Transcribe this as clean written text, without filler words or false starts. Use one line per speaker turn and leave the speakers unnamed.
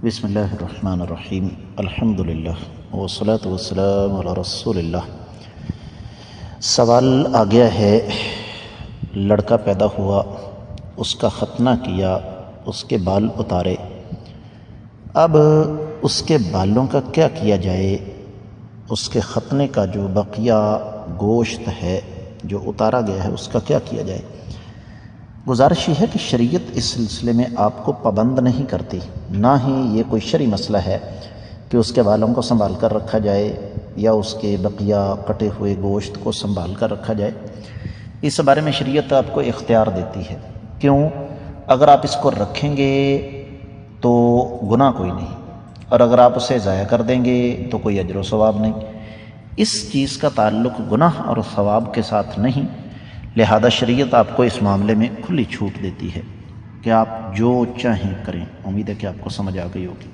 بسم اللہ الرحمن الرحیم الحمدللہ والصلاة والسلام علی رسول اللہ۔ سوال آ گیا ہے، لڑکا پیدا ہوا، اس کا ختنہ کیا، اس کے بال اتارے، اب اس کے بالوں کا کیا کیا جائے؟ اس کے ختنے کا جو بقیہ گوشت ہے جو اتارا گیا ہے اس کا کیا کیا جائے؟ گزارش یہ ہے کہ شریعت اس سلسلے میں آپ کو پابند نہیں کرتی، نہ ہی یہ کوئی شرعی مسئلہ ہے کہ اس کے بالوں کو سنبھال کر رکھا جائے یا اس کے بقیہ کٹے ہوئے گوشت کو سنبھال کر رکھا جائے۔ اس بارے میں شریعت آپ کو اختیار دیتی ہے۔ کیوں؟ اگر آپ اس کو رکھیں گے تو گناہ کوئی نہیں، اور اگر آپ اسے ضائع کر دیں گے تو کوئی اجر و ثواب نہیں۔ اس چیز کا تعلق گناہ اور ثواب کے ساتھ نہیں، لہذا شریعت آپ کو اس معاملے میں کھلی چھوٹ دیتی ہے کہ آپ جو چاہیں کریں۔ امید ہے کہ آپ کو سمجھ آ گئی ہوگی۔